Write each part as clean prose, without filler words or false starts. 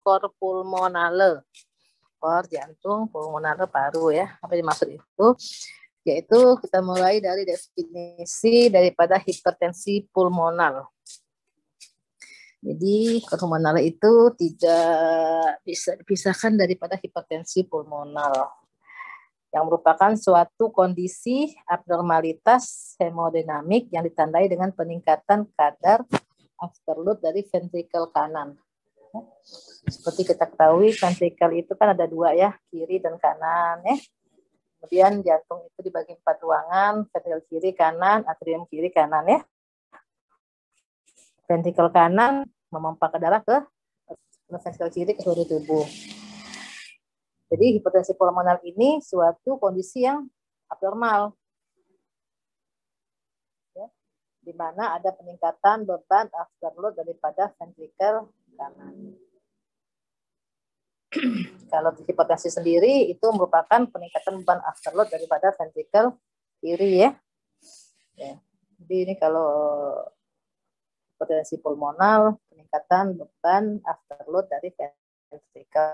cor pulmonale. Cor jantung, pulmonale paru ya. Apa yang dimaksud itu? Yaitu kita mulai dari definisi daripada hipertensi pulmonal. Jadi pulmonal itu tidak bisa dipisahkan daripada hipertensi pulmonal, yang merupakan suatu kondisi abnormalitas hemodinamik yang ditandai dengan peningkatan kadar afterload dari ventrikel kanan. Seperti kita ketahui, ventrikel itu kan ada dua ya, kiri dan kanan ya. Kemudian jantung itu dibagi 4 ruangan, ventrikel kiri kanan, atrium kiri kanan ya. Ventrikel kanan memompa darah ke ventrikel kiri ke seluruh tubuh. Jadi hipertensi pulmonal ini suatu kondisi yang abnormal, ya, di mana ada peningkatan beban afterload daripada ventrikel kanan. Kalau hipertensi sendiri itu merupakan peningkatan beban afterload daripada ventrikel kiri ya. Jadi ini kalau hipertensi pulmonal, peningkatan beban afterload dari ventrikel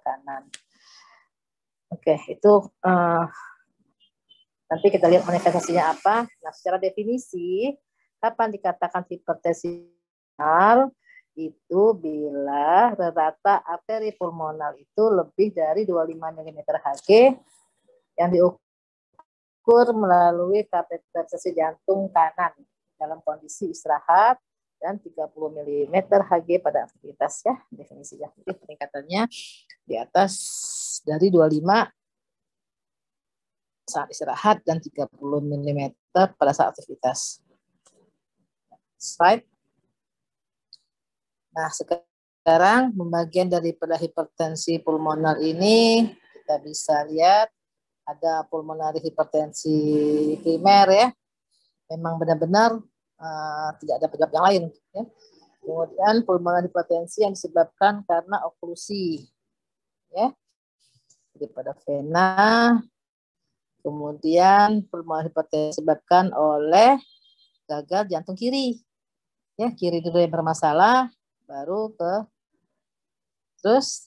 kanan. Oke, itu nanti kita lihat manifestasinya apa. Nah, secara definisi, kapan dikatakan hipertensi pulmonal? Itu bila rata arteri pulmonal itu lebih dari 25 mm Hg yang diukur melalui kateterisasi jantung kanan dalam kondisi istirahat dan 30 mm Hg pada aktivitas ya, definisinya. Jadi peningkatannya di atas dari 25 saat istirahat dan 30 mm pada saat aktivitas. Slide. Nah, sekarang pembagian daripada hipertensi pulmonal ini kita bisa lihat ada pulmonari hipertensi primer ya. Memang benar-benar tidak ada penyebab yang lain ya. Kemudian pulmonari hipertensi yang disebabkan karena oklusi ya daripada vena. Kemudian pulmonari hipertensi disebabkan oleh gagal jantung kiri. Ya, kiri dulu yang bermasalah, baru ke terus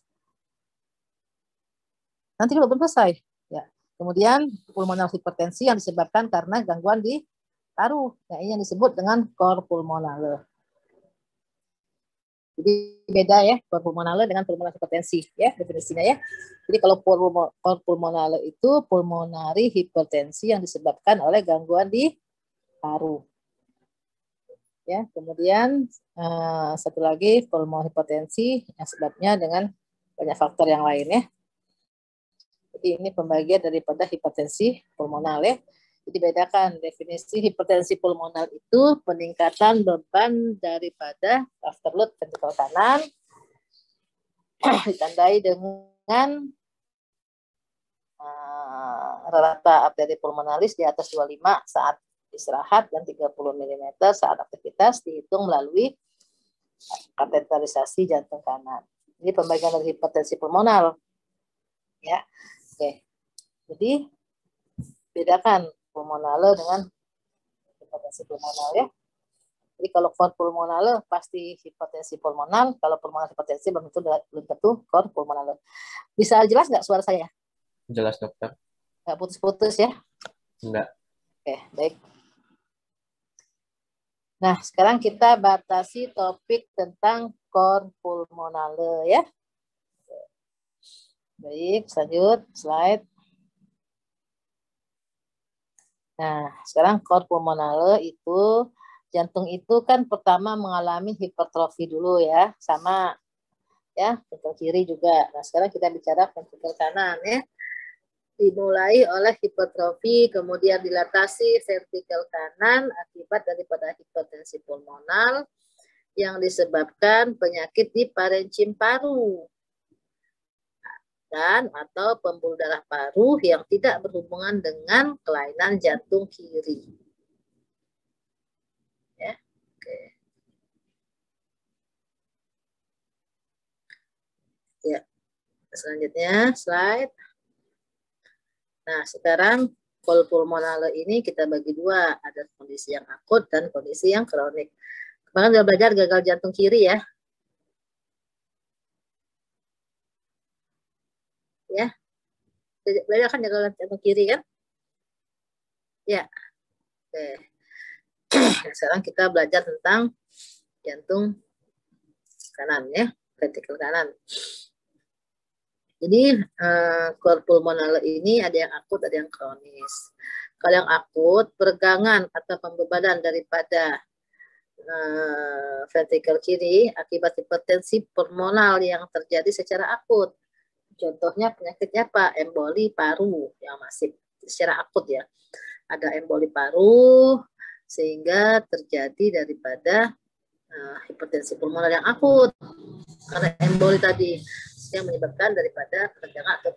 nanti belum selesai ya. Kemudian pulmonal hipertensi yang disebabkan karena gangguan di paru, nah ini yang disebut dengan cor pulmonale. Jadi beda ya cor pulmonale dengan pulmonal hipertensi ya definisinya ya. Jadi kalau cor pulmonale itu pulmonari hipertensi yang disebabkan oleh gangguan di paru. Ya, kemudian satu lagi pulmonal hipertensi yang sebabnya dengan banyak faktor yang lain ya. Jadi ini pembagian daripada hipertensi pulmonal ya. Jadi bedakan definisi hipertensi pulmonal itu peningkatan beban daripada afterload ventrikel kanan ditandai dengan rata arteri pulmonalis di atas 25 saat istirahat dan 30 mm saat aktivitas dihitung melalui kateterisasi jantung kanan. Ini pembagian dari hipertensi pulmonal. Ya. Oke. Jadi bedakan pulmonale dengan hipertensi pulmonal ya. Jadi kalau cor pulmonale pasti hipertensi pulmonal, kalau pulmonal hipertensi belum tentu cor pulmonale. Bisa jelas nggak suara saya? Jelas dokter. Nggak putus-putus ya? Enggak. Oke, baik. Nah, sekarang kita batasi topik tentang cor pulmonale ya. Baik, lanjut slide. Nah, sekarang cor pulmonale itu jantung itu kan pertama mengalami hipertrofi dulu ya, sama ya, ventrikel kiri juga. Nah, sekarang kita bicara ventrikel kanan ya. Dimulai oleh hipertrofi, kemudian dilatasi ventrikel kanan akibat daripada hipertensi pulmonal yang disebabkan penyakit di parenkim paru dan atau pembuluh darah paru yang tidak berhubungan dengan kelainan jantung kiri. Ya, oke. Ya, selanjutnya slide. Nah, sekarang cor pulmonale ini kita bagi dua, ada kondisi yang akut dan kondisi yang kronik. Kemarin udah belajar gagal jantung kiri ya. Belajar kan jantung kiri kan? Ya. Oke. Nah, sekarang kita belajar tentang jantung kanan ya, ventrikel kanan. Jadi cor pulmonale ini ada yang akut, ada yang kronis. Kalau yang akut, peregangan atau pembebanan daripada ventrikel kiri akibat hipertensi pulmonal yang terjadi secara akut. Contohnya penyakitnya apa? Emboli paru yang masif secara akut ya. Ada emboli paru sehingga terjadi daripada hipertensi pulmoner yang akut karena emboli tadi yang menyebabkan daripada ketegangan atau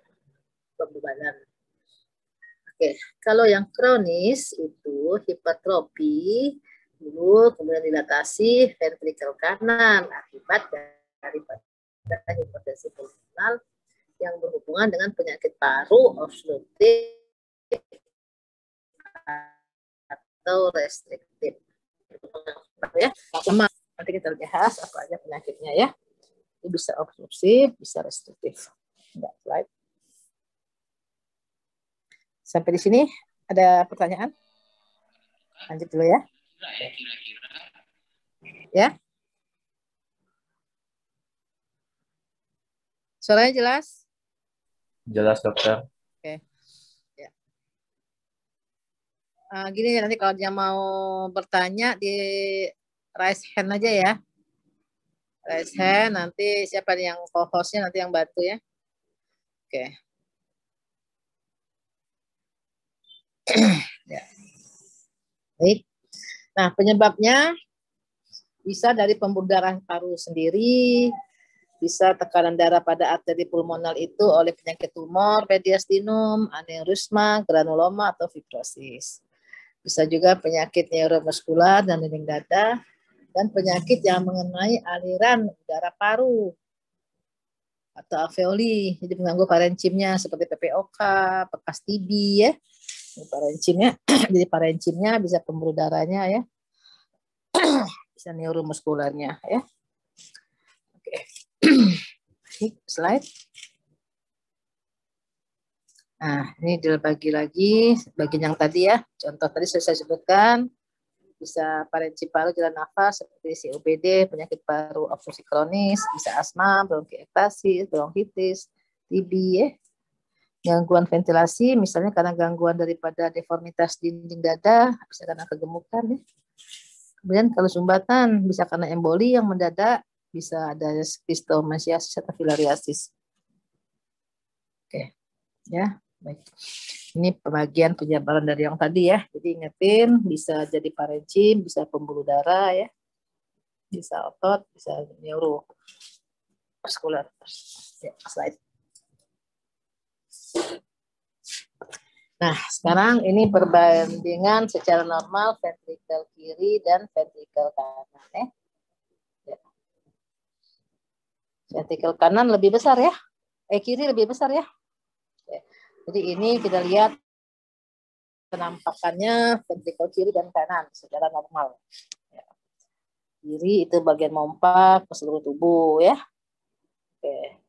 pembebanan. Oke, kalau yang kronis itu hipertrofi dulu, kemudian dilatasi ventrikel kanan akibat daripada hipertensi pulmoner yang berhubungan dengan penyakit paru obstruktif atau restriktif. Ya, sama nanti kita bahas apa aja penyakitnya ya. Ini bisa obstruktif, bisa restriktif. Enggak, slide. Sampai di sini ada pertanyaan? Lanjut dulu ya. Ya. Suaranya jelas? Jelas, dokter. Oke. Ya. Gini nanti kalau dia mau bertanya di raise hand aja ya. Raise hand, nanti siapa yang co-hostnya nanti yang bantu ya. Oke. Ya. Baik. Nah, penyebabnya bisa dari pembuluh darah paru sendiri, bisa tekanan darah pada arteri pulmonal itu oleh penyakit tumor, mediastinum, aneurisma, granuloma, atau fibrosis. Bisa juga penyakit neuromuskular dan dinding dada, dan penyakit yang mengenai aliran udara paru atau alveoli, jadi mengganggu parenchimnya seperti PPOK, bekas TB ya. Parenchimnya, jadi parenchimnya bisa pembuluh darahnya ya, bisa neuromuskularnya ya. Oke, slide. Nah, ini dibagi lagi bagian yang tadi ya. Contoh tadi sudah saya sebutkan, bisa parenchim paru jalan nafas seperti COPD, penyakit paru obstruksi kronis, bisa asma, bronkiektasis, bronkitis, TB ya. Gangguan ventilasi misalnya karena gangguan daripada deformitas dinding dada, bisa karena kegemukan ya. Kemudian kalau sumbatan bisa karena emboli yang mendadak, bisa ada schistosomiasis atau filariasis. Oke, ya baik. Ini pembagian penjabaran dari yang tadi ya. Jadi ingetin, bisa jadi parenchim, bisa pembuluh darah ya, bisa otot, bisa neuromuskular. Ya, slide. Nah, sekarang ini perbandingan secara normal ventrikel kiri dan ventrikel kanan ya. Ventrikel kanan lebih besar ya. Kiri lebih besar ya. Jadi ini kita lihat penampakannya ventrikel kiri dan kanan secara normal. Kiri itu bagian mompa ke seluruh tubuh ya. Oke.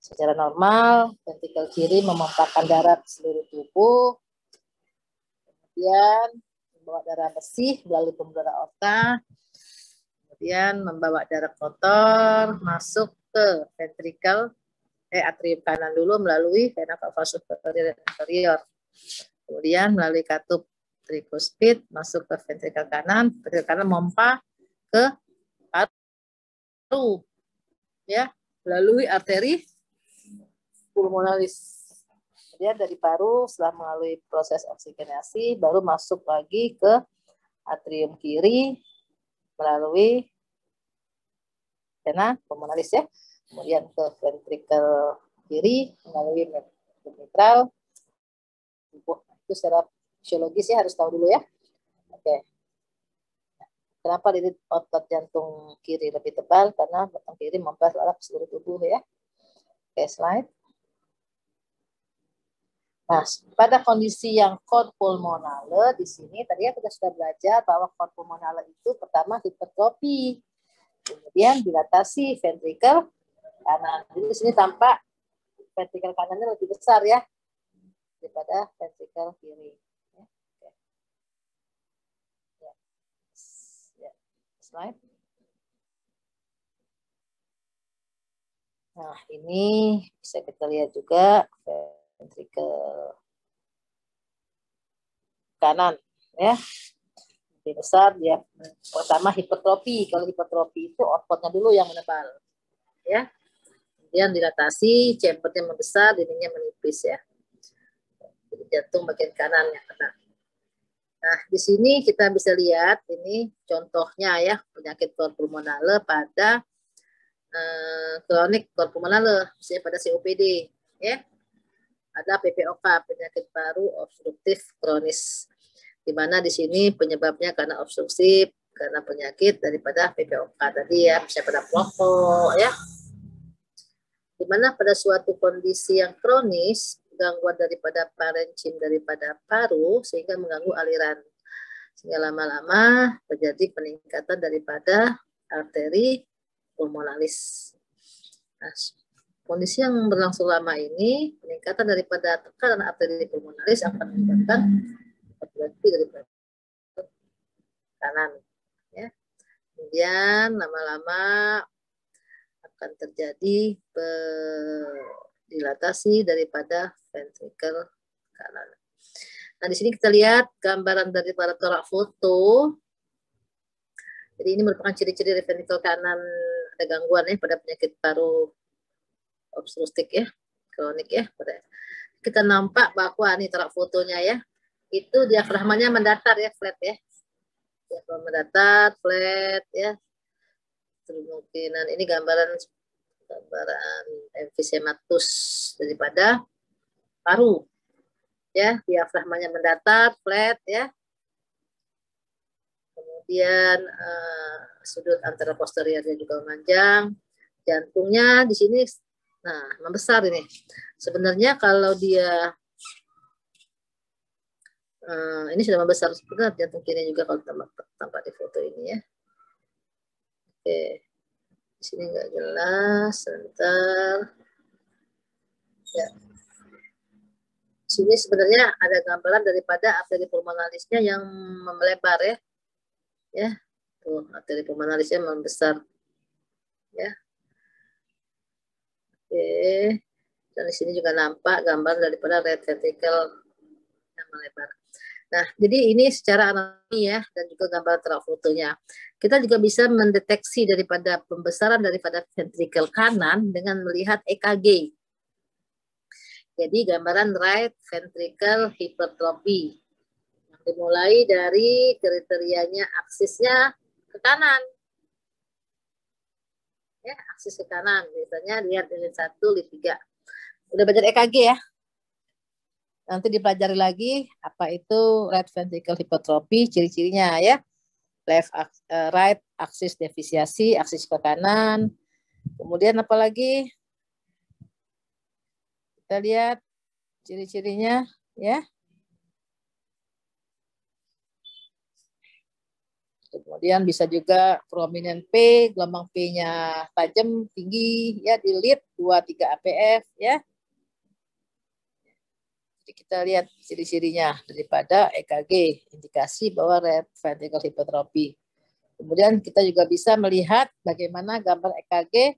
Secara normal, ventrikel kiri memompakan darah ke seluruh tubuh. Kemudian membawa darah bersih melalui pembuluh darah aorta. Kemudian membawa darah kotor masuk ke ventrikel atrium kanan dulu melalui vena cava superior dan inferior. Kemudian melalui katup tricuspid masuk ke ventrikel kanan mompa ke paru ya, melalui arteri pulmonalis. Kemudian dari paru setelah melalui proses oksigenasi baru masuk lagi ke atrium kiri melalui vena pulmonalis ya. Kemudian ke ventrikel kiri melalui mitral. Itu secara fisiologis ya harus tahu dulu ya. Oke. Kenapa diri otot jantung kiri lebih tebal? Karena jantung kiri mempas darah ke seluruh tubuh ya. Oke, slide. Nah, pada kondisi yang cor pulmonale di sini tadi ya kita sudah belajar bahwa cor pulmonale itu pertama hipertrofi, kemudian dilatasi ventrikel kanan. Jadi di sini tampak ventrikel kanannya lebih besar ya. daripada ventrikel kiri. Ya. Ya. Ya. Slide. Nah, ini bisa kita lihat juga ventrikel kanan, ya. Lebih besar dia. Pertama hipertrofi. Kalau hipertrofi itu outputnya dulu yang menebal, ya. Kemudian dilatasi, chambernya membesar, dindingnya menipis, ya. Jadi jantung bagian kanan yang kena. Nah, di sini kita bisa lihat ini contohnya ya penyakit cor pulmonale pada kronik cor pulmonale, misalnya pada COPD, ya. Ada PPOK, penyakit paru obstruktif kronis, di mana di sini penyebabnya karena obstruktif, karena penyakit daripada PPOK tadi ya, misalnya pada pelopor, ya. Di mana pada suatu kondisi yang kronis, gangguan daripada parenkim daripada paru sehingga mengganggu aliran. Sehingga lama-lama terjadi peningkatan daripada arteri pulmonalis. Nah, kondisi yang berlangsung lama ini, peningkatan daripada tekanan arteri pulmonalis akan menyebabkan hipertrofi daripada kanan. Ya. Kemudian lama-lama akan terjadi dilatasi daripada ventrikel kanan. Nah, di sini kita lihat gambaran daripada torak foto. Jadi ini merupakan ciri-ciri dari ventrikel kanan ada gangguan ya pada penyakit paru obstruktif ya, kronik ya. Kita nampak bahwa ini torak fotonya ya, itu diafragmanya mendatar ya, flat ya. Diafragma mendatar, flat ya. Kemungkinan ini gambaran emfisematus daripada paru. Ya, diafragmanya mendatar, flat ya. Kemudian sudut antara posteriornya juga memanjang. Jantungnya di sini membesar ini. Sebenarnya kalau dia ini sudah membesar sebenarnya jantung kiri juga kalau tampak di foto ini ya. Oke. Di sini nggak jelas, sebentar. Ya. Sini sebenarnya ada gambaran daripada arteri pulmonalisnya yang melebar ya. Ya. Tuh, arteri pulmonalisnya membesar. Ya. Oke. Dan di sini juga nampak gambar daripada right ventricle yang melebar. Nah, jadi ini secara anatomi ya dan juga gambar fotonya. Kita juga bisa mendeteksi daripada pembesaran daripada ventrikel kanan dengan melihat EKG. Jadi gambaran right ventricle hypertrophy yang dimulai dari kriterianya aksisnya ke kanan. Ya, aksis ke kanan. Biasanya lihat lid 1, lid 3. Udah belajar EKG ya? Nanti dipelajari lagi apa itu right ventricle hypertrophy, ciri-cirinya ya. Right aksis defisiasi, aksis ke kanan. Kemudian apa lagi? Kita lihat ciri-cirinya ya. Kemudian bisa juga prominent P, gelombang P-nya tajam, tinggi ya di lead 2-3 APF ya. Jadi kita lihat ciri-cirinya daripada EKG, indikasi bahwa right ventricle hypertrophy. Kemudian kita juga bisa melihat bagaimana gambar EKG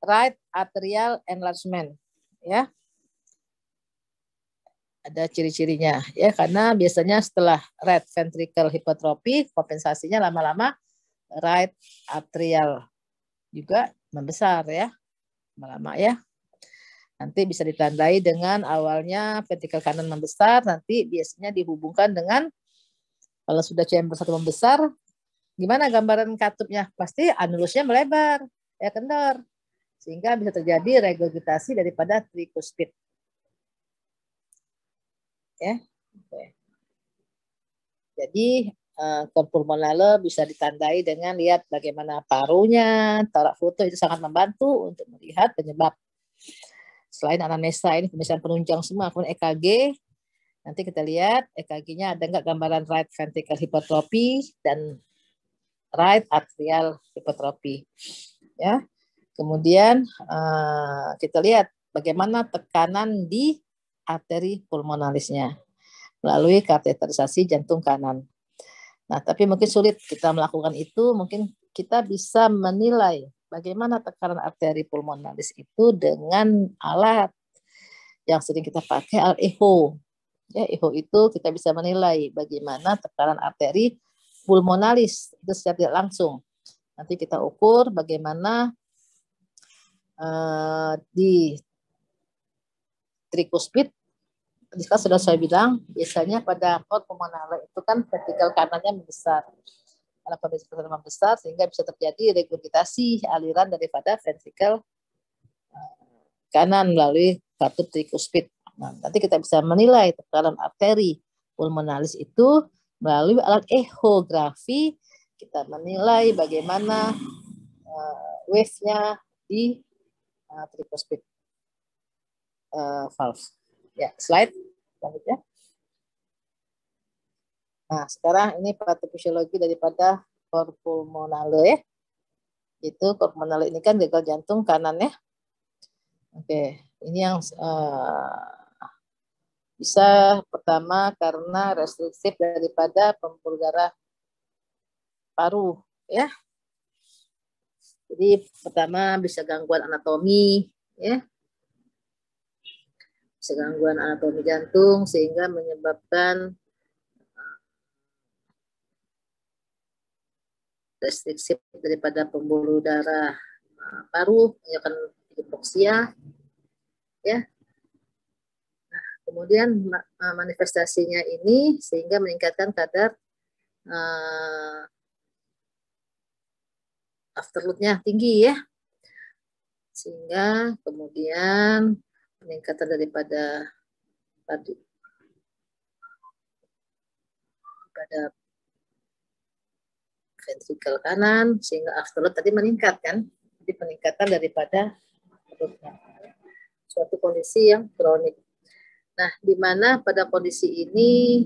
right atrial enlargement ya. Ada ciri-cirinya ya, karena biasanya setelah right ventricle hypertrophy kompensasinya lama-lama right atrial juga membesar ya, lama-lama ya. Nanti bisa ditandai dengan awalnya ventrikel kanan membesar, nanti biasanya dihubungkan dengan kalau sudah chamber 1 membesar, gimana gambaran katupnya? Pasti anulusnya melebar, ya kendor, sehingga bisa terjadi regurgitasi daripada tricuspid. Ya, oke. Jadi cor pulmonale bisa ditandai dengan lihat bagaimana parunya, torak foto itu sangat membantu untuk melihat penyebab. Selain anamnesa ini pemeriksaan penunjang semua, pun EKG. Nanti kita lihat EKG-nya ada nggak gambaran right ventricle hypertrophy dan right atrial hypertrophy. Ya. Kemudian kita lihat bagaimana tekanan di arteri pulmonalisnya melalui kateterisasi jantung kanan. Nah, tapi mungkin sulit kita melakukan itu, mungkin kita bisa menilai bagaimana tekanan arteri pulmonalis itu dengan alat yang sering kita pakai, alat echo. Ya, echo itu kita bisa menilai bagaimana tekanan arteri pulmonalis itu secara tidak langsung. Nanti kita ukur bagaimana di trikuspid. Jika sudah saya bilang, biasanya pada port pulmonale itu kan vertikal kanannya membesar. Karena vertikal kanan membesar, sehingga bisa terjadi regurgitasi aliran daripada ventrikel kanan melalui katup trikuspid. Nah, nanti kita bisa menilai tekanan arteri pulmonalis itu melalui alat echografi. Kita menilai bagaimana wave-nya di trikuspid valve. Ya, slide selanjutnya. Nah, sekarang ini patofisiologi daripada cor pulmonale ya. Itu cor pulmonale ini kan gagal jantung kanan ya. Oke, ini yang bisa pertama karena restriktif daripada pembuluh darah paru ya. Jadi pertama bisa gangguan anatomi ya. Bisa gangguan anatomi jantung sehingga menyebabkan restriksi daripada pembuluh darah paru, menyebabkan hipoksia ya. Nah, kemudian manifestasinya ini sehingga meningkatkan kadar afterload-nya tinggi ya, sehingga kemudian peningkatan daripada ventrikel kanan sehingga afterload tadi meningkat kan, jadi peningkatan daripada suatu kondisi yang kronik. Nah, di mana pada kondisi ini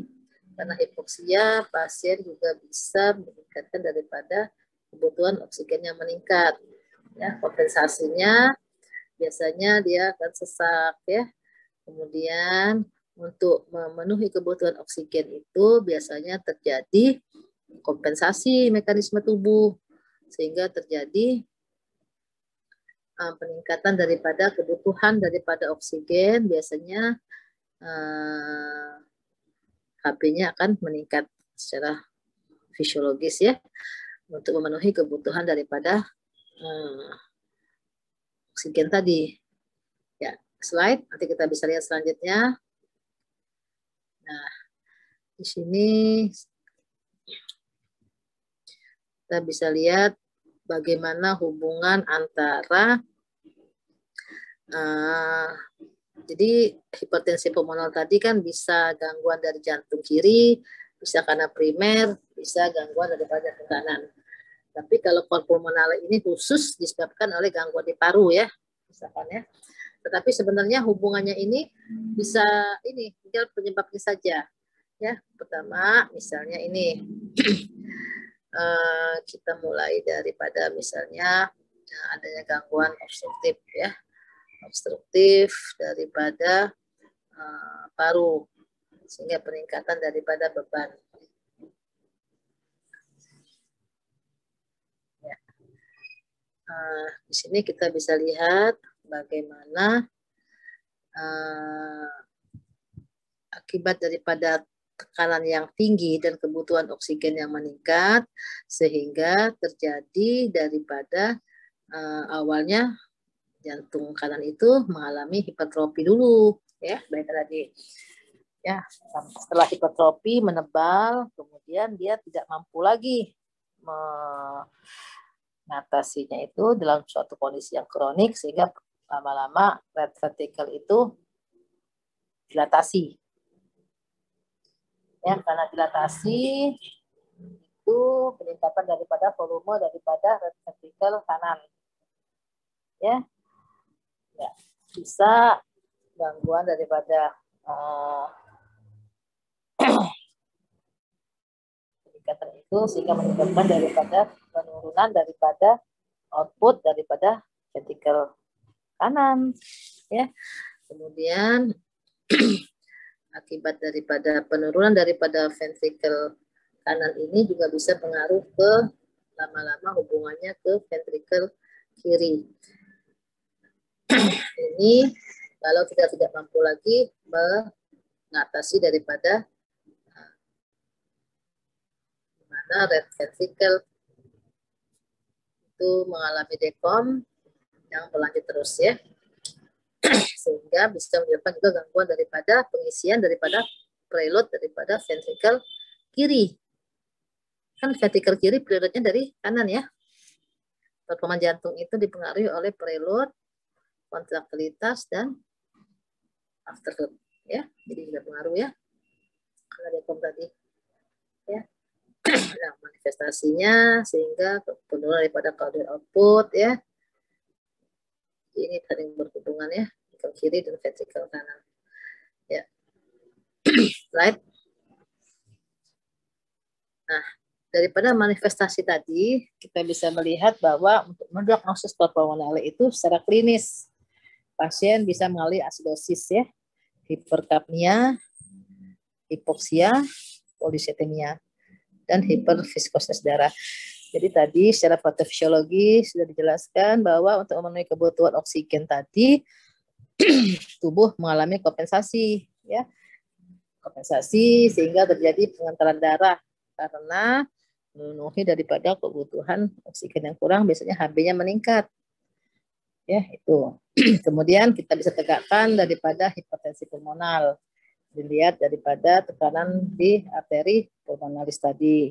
karena hipoksia pasien juga bisa meningkatkan daripada kebutuhan oksigen yang meningkat. Ya, kompensasinya biasanya dia akan sesak ya. Kemudian untuk memenuhi kebutuhan oksigen itu biasanya terjadi kompensasi mekanisme tubuh sehingga terjadi peningkatan daripada kebutuhan daripada oksigen, biasanya HB-nya akan meningkat secara fisiologis ya untuk memenuhi kebutuhan daripada oksigen tadi. Ya, slide nanti kita bisa lihat selanjutnya. Nah, di sini kita bisa lihat bagaimana hubungan antara jadi hipertensi pulmonal tadi kan bisa gangguan dari jantung kiri, bisa karena primer, bisa gangguan daripada jantung kanan. Tapi kalau cor pulmonale ini khusus disebabkan oleh gangguan di paru ya, misalkan ya. Tetapi sebenarnya hubungannya ini bisa ini tinggal penyebabnya saja. Ya, pertama misalnya ini kita mulai daripada misalnya adanya gangguan obstruktif ya, obstruktif daripada paru sehingga peningkatan daripada beban. Ya. Di sini kita bisa lihat bagaimana akibat daripada tekanan yang tinggi dan kebutuhan oksigen yang meningkat sehingga terjadi daripada awalnya jantung kanan itu mengalami hipertrofi dulu ya, baik tadi ya. Setelah hipertrofi menebal, kemudian dia tidak mampu lagi mengatasinya itu dalam suatu kondisi yang kronik sehingga lama-lama right ventricle itu dilatasi. Ya, karena dilatasi itu peningkatan daripada volume daripada right ventricle kanan. Ya. Ya, bisa gangguan daripada peningkatan itu sehingga menyebabkan daripada penurunan daripada output daripada ventricle kanan ya. Kemudian Akibat daripada penurunan daripada ventrikel kanan ini juga bisa pengaruh ke lama-lama hubungannya ke ventrikel kiri. Ini kalau kita tidak mampu lagi mengatasi daripada mana right ventricle itu mengalami dekom yang berlanjut terus ya, sehingga bisa menyebabkan juga gangguan daripada pengisian daripada preload daripada ventrikel kiri. Kan ventrikel kiri preloadnya dari kanan ya. Performa jantung itu dipengaruhi oleh preload, kontraktilitas, dan afterload ya. Jadi juga pengaruh ya karena dekom tadi ya. Nah, manifestasinya sehingga penurunan daripada cardiac output ya. Ini saling berhubungan ya, ventrikel kiri dan ventrikel kanan. Ya. Right. Nah, daripada manifestasi tadi, kita bisa melihat bahwa untuk mendiagnosis pulmonale itu secara klinis, pasien bisa mengalami asidosis ya, hiperkapnia, hipoksia, polisetemia, dan hiperviskositas darah. Jadi tadi secara patofisiologi sudah dijelaskan bahwa untuk memenuhi kebutuhan oksigen tadi tubuh mengalami kompensasi ya. Kompensasi sehingga terjadi pengantaran darah karena memenuhi daripada kebutuhan oksigen yang kurang, biasanya HB-nya meningkat. Ya, itu. Kemudian kita bisa tegakkan daripada hipertensi pulmonal. Dilihat daripada tekanan di arteri pulmonalis tadi.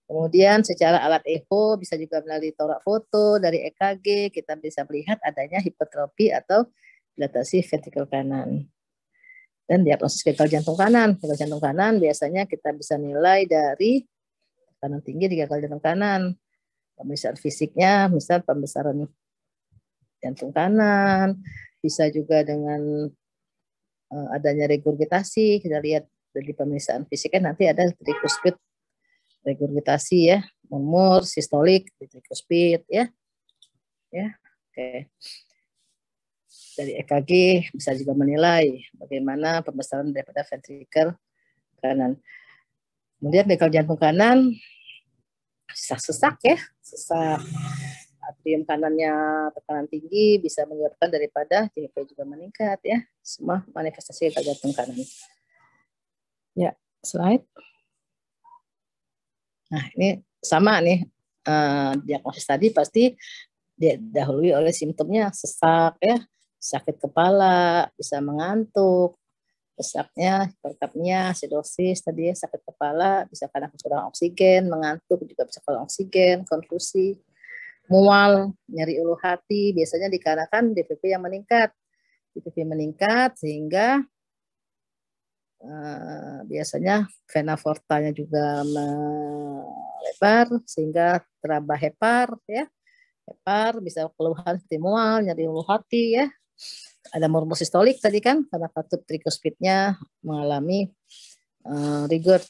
Kemudian secara alat echo bisa juga melalui torak foto dari EKG kita bisa melihat adanya hipertrofi atau dilatasi ventrikel kanan. Dan diagnosis gagal jantung kanan. Gagal jantung kanan biasanya kita bisa nilai dari tekanan tinggi di gagal jantung kanan. Pemeriksaan fisiknya misal pembesaran jantung kanan, bisa juga dengan adanya regurgitasi. Kita lihat dari pemeriksaan fisiknya nanti ada tricuspid regurgitasi ya, umur, sistolik, tricuspid ya. Ya, oke. Dari EKG bisa juga menilai bagaimana pembesaran daripada ventrikel kanan. Kemudian gagal jantung kanan sesak ya, sesak. Atrium kanannya tekanan tinggi bisa menyebabkan daripada JP juga meningkat ya. Semua manifestasi gagal jantung kanan. Ya, slide. Nah, ini sama nih, diagnosis tadi pasti didahului oleh simptomnya sesak ya, sakit kepala, bisa mengantuk, sesaknya, hiperkapnia, asidosis tadi ya, sakit kepala, bisa karena kekurangan oksigen, mengantuk juga bisa kurang oksigen, konfusi, mual, nyeri ulu hati, biasanya dikarenakan DPP yang meningkat. DPP meningkat sehingga biasanya vena portanya juga melebar sehingga teraba hepar ya. Hepar bisa keluhan seperti mual, nyeri ulu hati ya. Ada murmur sistolik tadi kan karena katup tricuspidnya mengalami rigor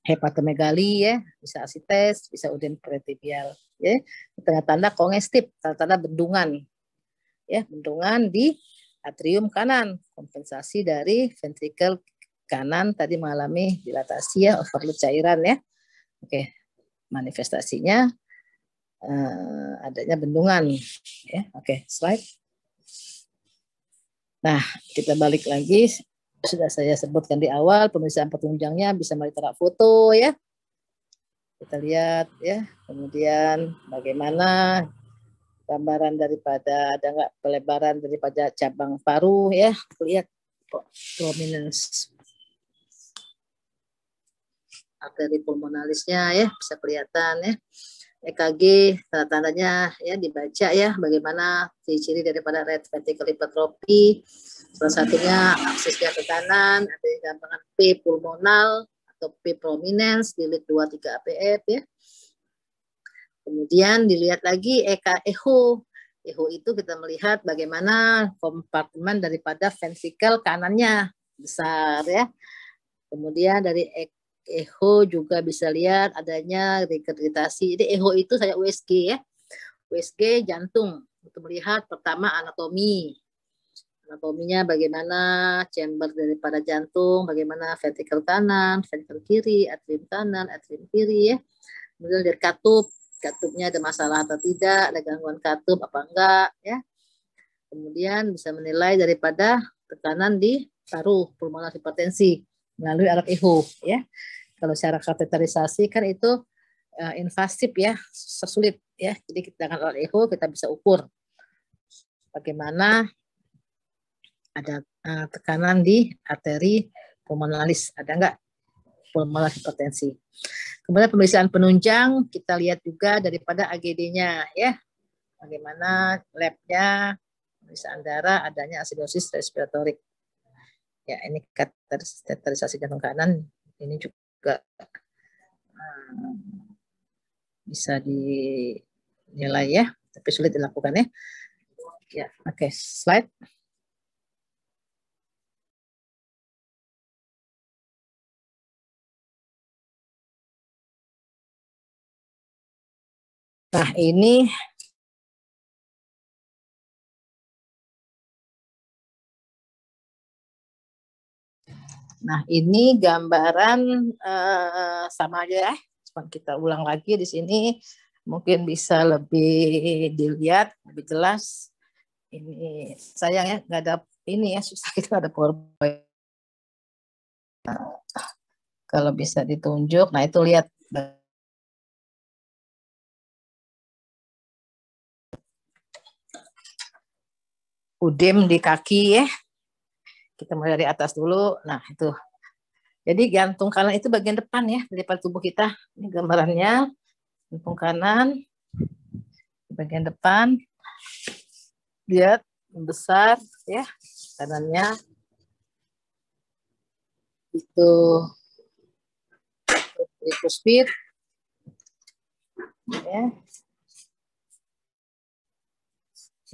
hepatomegali ya, bisa asites, bisa udem pretibial ya. Tanda-tanda kongestif, tanda-tanda bendungan. Ya, bendungan di atrium kanan, kompensasi dari ventrikel kanan tadi mengalami dilatasi ya, overload cairan ya. Oke, manifestasinya adanya bendungan ya. Oke, slide. Nah, kita balik lagi, sudah saya sebutkan di awal, pemeriksaan penunjangnya bisa melalui torak foto ya. Kita lihat ya, kemudian bagaimana gambaran daripada ada nggak pelebaran daripada cabang paru ya, lihat prominence arteri pulmonalisnya ya, bisa kelihatan ya. EKG tanda-tandanya ya dibaca ya, bagaimana ciri-ciri daripada right ventricle hypertrophy. Salah satunya aksesnya ke kanan, ada gampangan P pulmonal atau P prominence di lead 2-3 APF ya. Kemudian dilihat lagi echo. Echo itu kita melihat bagaimana kompartemen daripada ventrikel kanannya besar ya. Kemudian dari echo juga bisa lihat adanya regurgitasi. Jadi echo itu saya USG ya. USG jantung untuk melihat pertama anatomi anatominya bagaimana, chamber daripada jantung, bagaimana ventrikel kanan, ventrikel kiri, atrium kanan, atrium kiri ya. Kemudian lihat katupnya ada masalah atau tidak, ada gangguan katup apa enggak ya. Kemudian bisa menilai daripada tekanan di paru, pulmonar hipertensi melalui alat echo ya. Kalau secara kateterisasi kan itu invasif ya, sulit ya. Jadi kita dengan alat echo kita bisa ukur bagaimana ada tekanan di arteri pulmonalis, ada enggak pulmonar hipertensi. Kemudian pemeriksaan penunjang kita lihat juga daripada AGD-nya ya. Bagaimana labnya, pemeriksaan darah, adanya asidosis respiratorik. Ya, ini kateterisasi jantung kanan ini juga bisa dinilai ya, tapi sulit dilakukan ya. Ya, oke, slide. Nah, ini gambaran sama aja ya. Cuma kita ulang lagi di sini, mungkin bisa lebih dilihat, lebih jelas. Ini sayang ya, nggak ada ini ya, susah kita ada PowerPoint. Kalau bisa ditunjuk, nah itu lihat. Udem di kaki ya. Kita mulai dari atas dulu. Nah, itu. Jadi jantung kanan itu bagian depan ya daripada tubuh kita. Ini gambarannya. Jantung kanan bagian depan. Lihat besar ya. Kanannya itu tricuspid ya.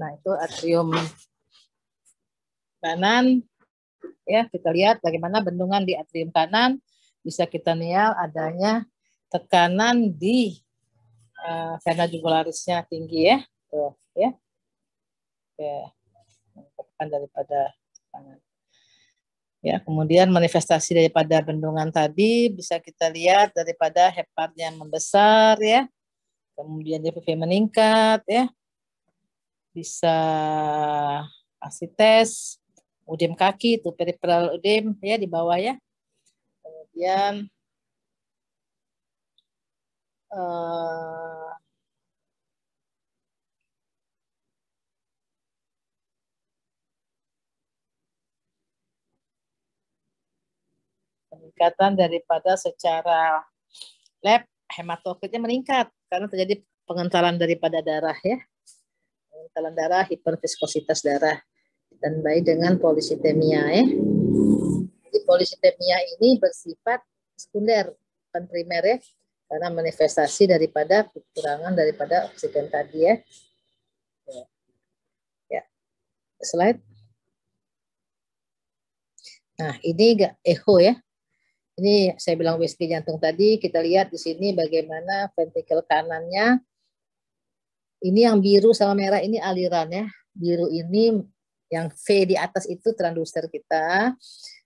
Nah, itu atrium kanan ya, kita lihat bagaimana bendungan di atrium kanan, bisa kita lihat adanya tekanan di vena jugularisnya tinggi ya, tuh ya, tekan daripada tangan. Ya, kemudian manifestasi daripada bendungan tadi bisa kita lihat daripada hepatnya membesar ya, kemudian DPV meningkat ya, bisa asites, udem kaki itu peripheral udem ya di bawah ya. Kemudian peningkatan daripada secara lab hematokritnya meningkat karena terjadi pengentalan daripada darah ya. Pengentalan darah, hiperviskositas darah ditandai dengan polisitemia ya. Jadi polisitemia ini bersifat sekunder, bukan primer ya, karena manifestasi daripada kekurangan daripada oksigen tadi ya. Ya. Slide. Nah, ini echo ya. Ini saya bilang USG jantung tadi, kita lihat di sini bagaimana ventrikel kanannya. Ini yang biru sama merah ini aliran ya. Biru ini yang V di atas itu transducer kita.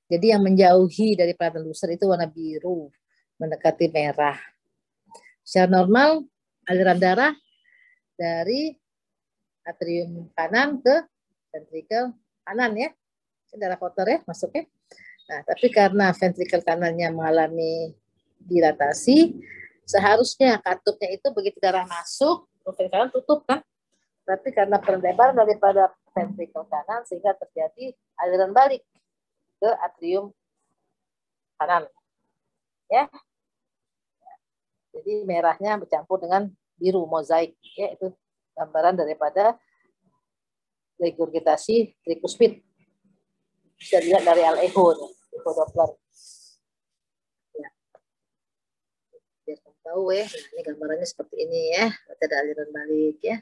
Jadi yang menjauhi dari transducer itu warna biru, mendekati merah. Secara normal aliran darah dari atrium kanan ke ventrikel kanan ya. Darah kotor ya masuknya. Nah, tapi karena ventrikel kanannya mengalami dilatasi, seharusnya katupnya itu begitu darah masuk, ventrikel kanan tutup kan. Tapi karena perlebaran daripada ventrikel kanan sehingga terjadi aliran balik ke atrium kanan. Ya. Jadi merahnya bercampur dengan biru mozaik ya, itu gambaran daripada regurgitasi tricuspid. Bisa dilihat dari echo Doppler. Ya. Biar kamu tahu ya, nah, ini gambarannya seperti ini ya, ada aliran balik ya.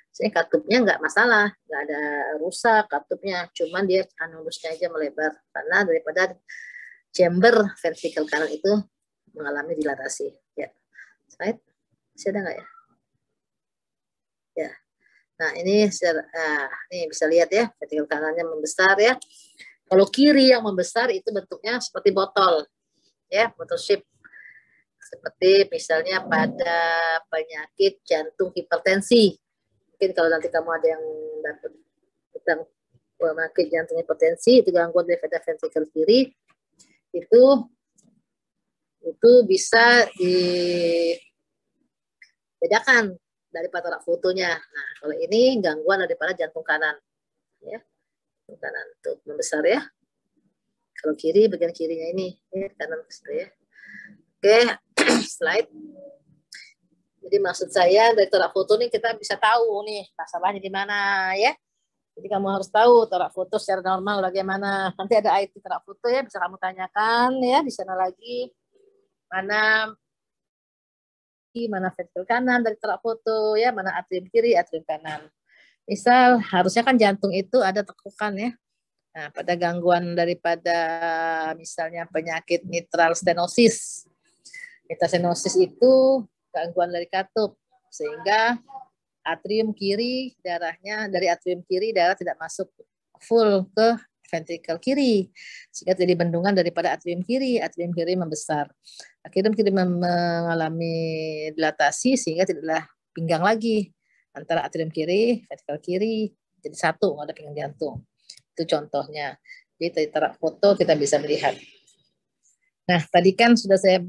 Saya katupnya nggak masalah, nggak ada rusak katupnya, cuman dia anulusnya aja melebar karena daripada chamber ventrikel kanan itu mengalami dilatasi. Ya, slide, masih ada nggak ya? Ya, Nah, ini nih bisa lihat ya, ventrikel kanannya membesar ya. Kalau kiri yang membesar itu bentuknya seperti botol, ya, botol shape. Seperti misalnya pada penyakit jantung hipertensi. Mungkin kalau nanti kamu ada yang dapat tentang penyakit jantung hipertensi, itu gangguan daripada ventrikel kiri, itu bisa dibedakan daripada fotonya. Nah, kalau ini gangguan daripada jantung kanan, ya, jantung kanan tuh membesar ya. Kalau kiri bagian kirinya ini, ya, kanan besar ya. Oke, slide. Jadi maksud saya dari torak foto nih kita bisa tahu nih masalahnya di mana ya. Jadi kamu harus tahu torak foto secara normal bagaimana. Nanti ada IT torak foto ya, bisa kamu tanyakan ya di sana lagi. Mana ventrikel kanan dari torak foto ya, mana atrium kiri, atrium kanan. Misal harusnya kan jantung itu ada tekukan ya. Nah, pada gangguan daripada misalnya penyakit mitral stenosis. Mitral stenosis itu gangguan dari katup sehingga atrium kiri dari atrium kiri darah tidak masuk full ke ventrikel kiri sehingga jadi bendungan daripada atrium kiri membesar. Atrium kiri mengalami dilatasi sehingga tidaklah pinggang lagi antara atrium kiri, ventrikel kiri jadi satu, nggak ada pinggang jantung. Itu contohnya. Jadi dari torak foto kita bisa melihat. Nah, tadi kan sudah saya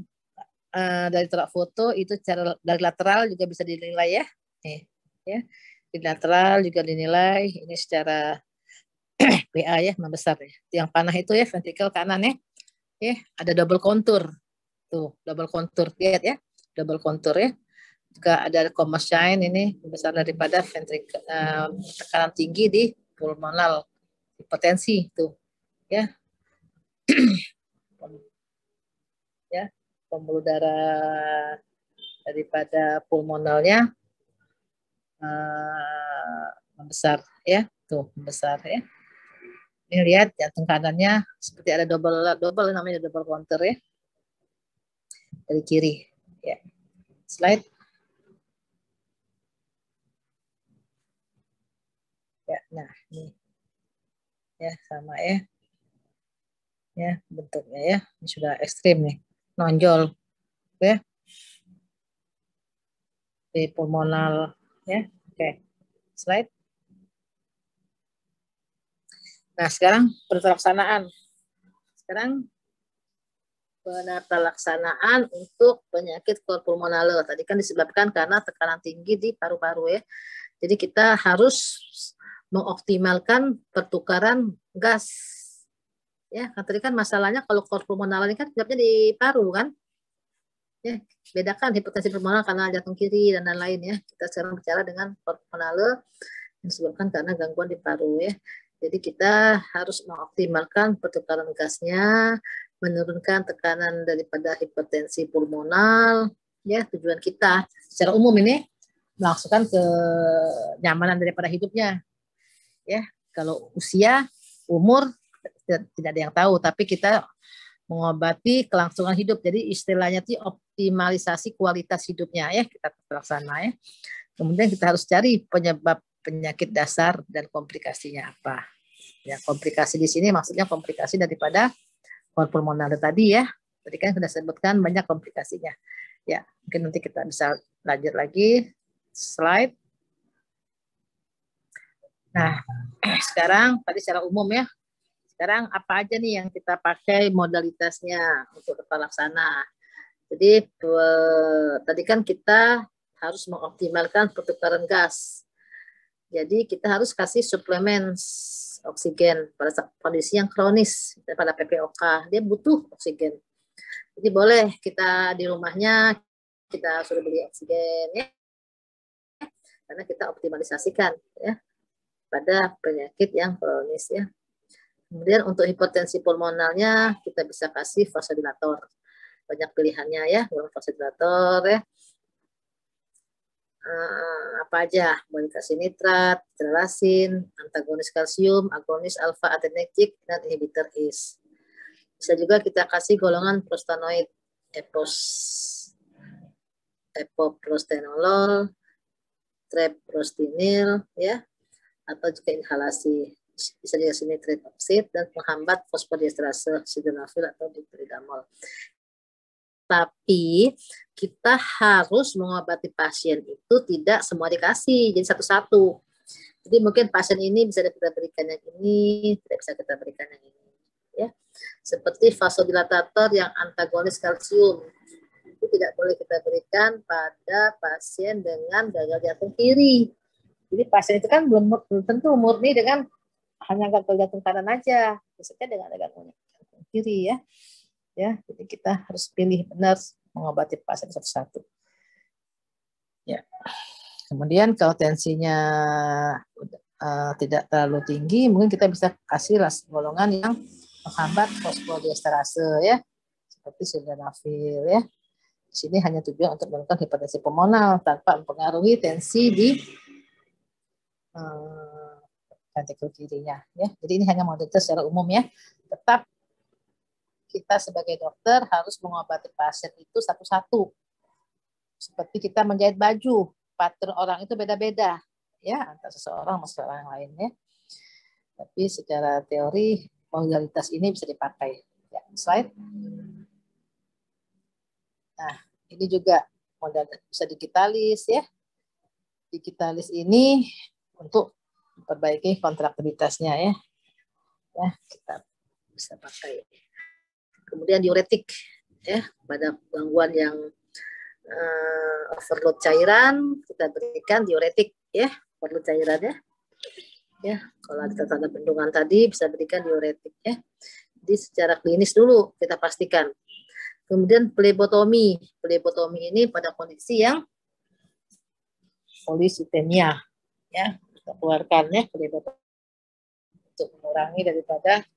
dari torak foto itu cara dari lateral juga bisa dinilai ya. Nih, ya. Di lateral juga dinilai ini secara PA ya, membesar ya. Yang panah itu ya ventrikel kanan ya. Ya, ada double kontur. Tuh, double kontur. Lihat ya, double kontur ya. Juga ada Comershine ini besar daripada ventrikel tekanan tinggi di pulmonal hipertensi tuh ya. Ya, pembuluh darah daripada pulmonalnya membesar ya, tuh membesar ya. Ini lihat jantung kanannya seperti ada double namanya double counter ya dari kiri ya. Slide ya. Nah ini ya sama ya bentuknya ya, ini sudah ekstrim nih, nonjol ya di pulmonal ya. Oke, slide. Nah sekarang penata laksanaan untuk penyakit cor pulmonale. Tadi kan disebabkan karena tekanan tinggi di paru-paru ya. Jadi kita harus mengoptimalkan pertukaran gas. Ya, tadi kan masalahnya kalau cor pulmonale ini kan sebabnya di paru kan. Ya, bedakan hipertensi pulmoner karena jantung kiri dan lain-lain ya. Kita sekarang bicara dengan cor pulmonale yang disebabkan karena gangguan di paru ya. Jadi kita harus mengoptimalkan pertukaran gasnya, menurunkan tekanan daripada hipertensi pulmonal, ya tujuan kita secara umum ini melaksanakan kenyamanan daripada hidupnya, ya. Kalau usia, umur tidak ada yang tahu, tapi kita mengobati kelangsungan hidup. Jadi istilahnya itu optimalisasi kualitas hidupnya ya kita terlaksana ya. Kemudian kita harus cari penyebab penyakit dasar dan komplikasinya apa. Ya, komplikasi di sini maksudnya komplikasi daripada cor pulmonale tadi ya. Tadi kan sudah sebutkan banyak komplikasinya. Ya, mungkin nanti kita bisa lanjut lagi. Slide. Nah, sekarang tadi secara umum ya. Sekarang apa aja nih yang kita pakai modalitasnya untuk tata laksana. Jadi tadi kan kita harus mengoptimalkan pertukaran gas. Jadi kita harus kasih suplemen oksigen pada kondisi yang kronis, pada PPOK, dia butuh oksigen. Jadi boleh kita di rumahnya kita suruh beli oksigen ya, karena kita optimalisasikan ya pada penyakit yang kronis ya. Kemudian untuk hipertensi pulmonalnya kita bisa kasih vasodilator, banyak pilihannya ya, vasodilator ya. Apa aja, boleh kasih nitrat, teralasin, antagonis kalsium, agonis alfa adrenergic, dan inhibitor ACE. Bisa juga kita kasih golongan prostanoid, epoprostenolol, treprostinil ya, atau juga inhalasi. Bisa juga nitric oxide dan menghambat fosfodiesterase sildenafil atau dipridamol. Tapi kita harus mengobati pasien itu tidak semua dikasih, jadi satu-satu. Jadi mungkin pasien ini bisa kita berikan yang ini, tidak bisa kita berikan yang ini. Ya, seperti vasodilatator yang antagonis kalsium itu tidak boleh kita berikan pada pasien dengan gagal jantung kiri. Jadi pasien itu kan belum tentu murni dengan hanya gagal jantung kanan aja, biasanya dengan gagal jantung kiri ya. Ya, jadi kita harus pilih benar mengobati pasien satu-satu. Ya. Kemudian kalau tensinya tidak terlalu tinggi, mungkin kita bisa kasih golongan yang menghambat fosfodiesterase ya, seperti sildenafil ya. Di sini hanya tujuan untuk menurunkan hipertensi pulmonal tanpa mempengaruhi tensi di ventrikel kirinya ya. Jadi ini hanya monitor secara umum ya. Tetap kita sebagai dokter harus mengobati pasien itu satu-satu. Seperti kita menjahit baju, pattern orang itu beda-beda ya, antara seseorang sama seseorang lain ya. Tapi secara teori modalitas ini bisa dipakai. Ya, slide. Nah, ini juga modal bisa digitalis ya. Digitalis ini untuk memperbaiki kontraktivitasnya ya. Ya, kita bisa pakai. Kemudian diuretik ya, pada gangguan yang overload cairan kita berikan diuretik ya, overload cairan ya. Ya, kalau ada tanda bendungan tadi bisa berikan diuretik ya. Jadi secara klinis dulu kita pastikan. Kemudian plebotomi. Plebotomi ini pada kondisi yang polisitemia ya, kita keluarkan ya plebotomi untuk mengurangi daripada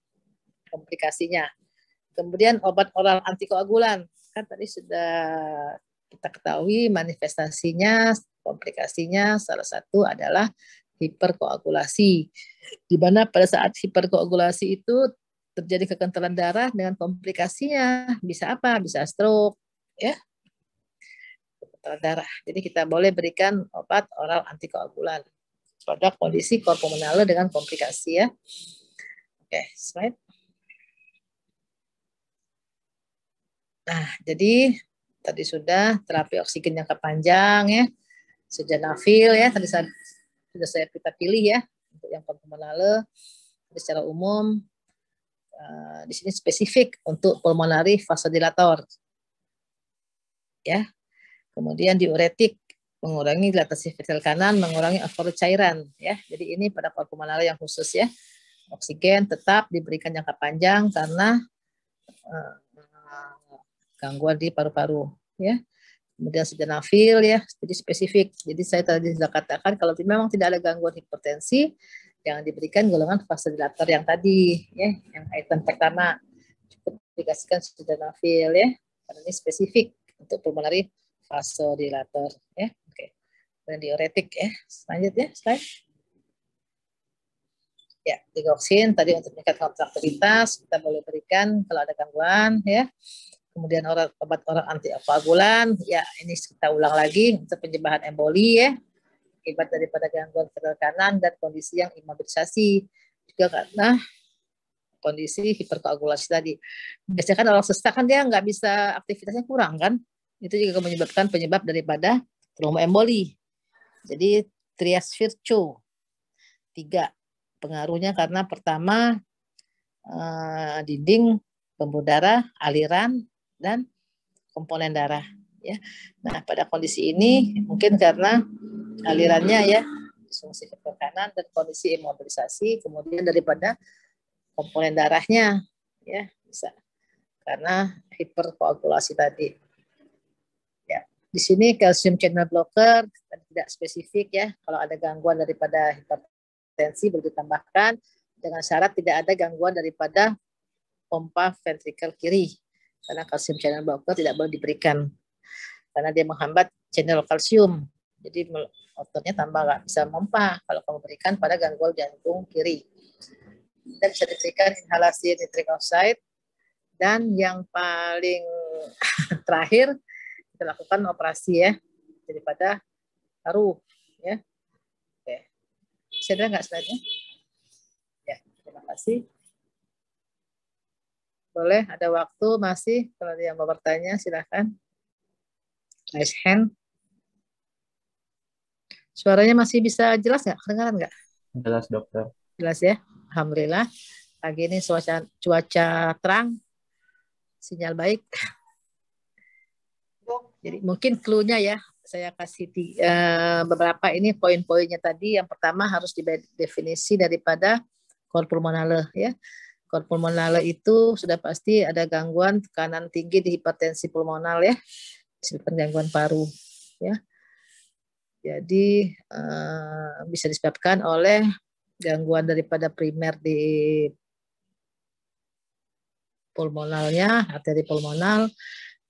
komplikasinya. Kemudian obat oral antikoagulan, kan tadi sudah kita ketahui manifestasinya, komplikasinya salah satu adalah hiperkoagulasi. Di mana pada saat hiperkoagulasi itu terjadi kekentalan darah dengan komplikasinya bisa apa? Bisa stroke, ya. Kekentalan darah. Jadi kita boleh berikan obat oral antikoagulan pada kondisi korpomenale dengan komplikasi ya. Oke, slide. Nah, jadi tadi sudah terapi oksigen jangka panjang ya, sildenafil ya, tadi sudah kita pilih ya untuk yang pulmonale. Secara umum di sini spesifik untuk pulmonary vasodilator ya. Kemudian diuretik mengurangi dilatasi ventrikel kanan, mengurangi overload cairan ya. Jadi ini pada pulmonale yang khusus ya. Oksigen tetap diberikan jangka panjang karena gangguan di paru-paru ya. Kemudian sildenafil ya, jadi spesifik. Jadi saya tadi sudah katakan kalau memang tidak ada gangguan hipertensi, jangan diberikan golongan vasodilator yang tadi ya, yang item pertama cukup dikasihkan sildenafil ya, karena ini spesifik untuk pulmonary vasodilator ya. Oke. Dan diuretik ya. Selanjutnya slide. Ya, digoxin tadi untuk meningkatkan kontraktivitas kita boleh berikan kalau ada gangguan ya. Kemudian obat oral antikoagulan, ya ini kita ulang lagi untuk pencegahan emboli ya, akibat daripada gangguan ventrikel kanan dan kondisi yang imobilisasi juga karena kondisi hiperkoagulasi tadi. Biasanya kan orang sesak kan dia nggak bisa, aktivitasnya kurang kan, itu juga menyebabkan penyebab daripada tromboemboli. Jadi trias virtue 3 pengaruhnya karena pertama dinding pembuluh darah, aliran dan komponen darah ya. Nah, pada kondisi ini mungkin karena alirannya ya disfungsi ventrikel kanan dan kondisi imobilisasi, kemudian daripada komponen darahnya ya bisa karena hiperkoagulasi tadi. Ya, di sini calcium channel blocker tidak spesifik ya. Kalau ada gangguan daripada hipertensi boleh ditambahkan dengan syarat tidak ada gangguan daripada pompa ventrikel kiri. Karena kalsium channel blocker tidak boleh diberikan karena dia menghambat channel kalsium. Jadi otornya tambah nggak bisa pompa kalau kamu berikan pada gangguan jantung kiri. Dan bisa diberikan inhalasi nitric oxide. Dan yang paling terakhir kita lakukan operasi ya daripada paru Ya, oke. Bisa ada nggak slide-nya? Ya, terima kasih. Boleh, ada waktu masih. Kalau ada yang mau bertanya, silakan. Raise hand. Suaranya masih bisa jelas nggak? Kedengaran nggak? Jelas dokter. Jelas ya. Alhamdulillah. Pagi ini cuaca terang, sinyal baik. Jadi mungkin clue-nya ya, saya kasih beberapa ini poin-poinnya tadi. Yang pertama harus definisi daripada cor pulmonale ya. Cor pulmonale itu sudah pasti ada gangguan tekanan tinggi di hipertensi pulmonal ya, disebabkan gangguan paru ya. Jadi bisa disebabkan oleh gangguan daripada primer di pulmonalnya, arteri pulmonal,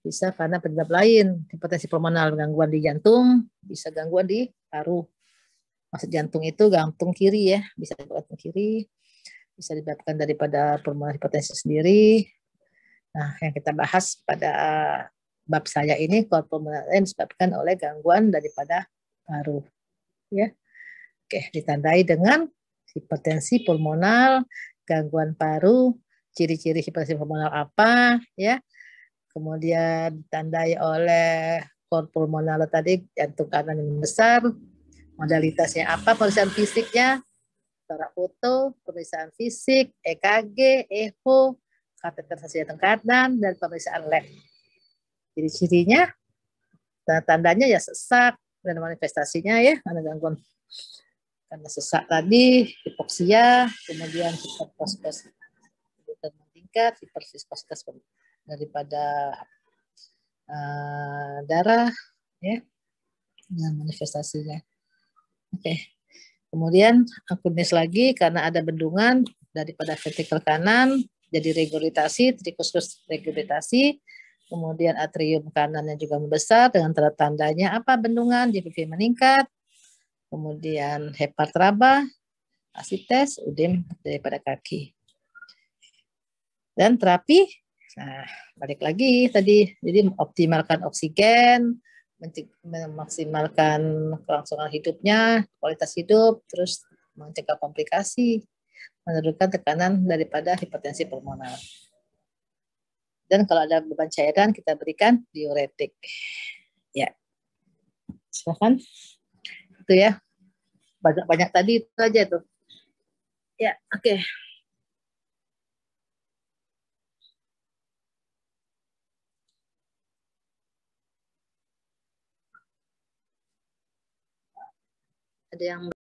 bisa karena penyebab lain, hipertensi pulmonal, gangguan di jantung, bisa gangguan di paru. Maksud jantung itu jantung kiri ya, bisa jantung kiri, bisa disebabkan daripada pulmonal hipertensi sendiri. Nah, yang kita bahas pada bab saya ini, cor pulmonale disebabkan oleh gangguan daripada paru. Ya, oke, ditandai dengan hipertensi pulmonal, gangguan paru, ciri-ciri hipertensi pulmonal apa, ya. Kemudian ditandai oleh cor pulmonale tadi, jantung kanan yang besar, modalitasnya apa, pemeriksaan fisiknya, secara foto, pemeriksaan fisik, EKG, echo, kateterisasi jantung kanan, dan pemeriksaan lab. Jadi cirinya, tandanya ya sesak, dan manifestasinya ya, ada gangguan karena sesak tadi, hipoksia, kemudian hiperviskositas meningkat, hiperviskositas daripada darah, ya, dengan manifestasinya. Oke. Kemudian akunis lagi karena ada bendungan daripada ventrikel kanan, jadi regurgitasi, trikuskus regurgitasi, kemudian atrium kanannya juga membesar dengan tanda-tandanya apa bendungan, JPV meningkat, kemudian hepatraba, asites, udem daripada kaki. Dan terapi, nah balik lagi tadi, jadi optimalkan oksigen, memaksimalkan kelangsungan hidupnya, kualitas hidup, terus mencegah komplikasi, menurunkan tekanan daripada hipertensi pulmonar. Dan kalau ada beban cairan, kita berikan diuretik. Ya, silakan. Itu ya, banyak tadi itu aja tuh. Ya, oke. Ada yang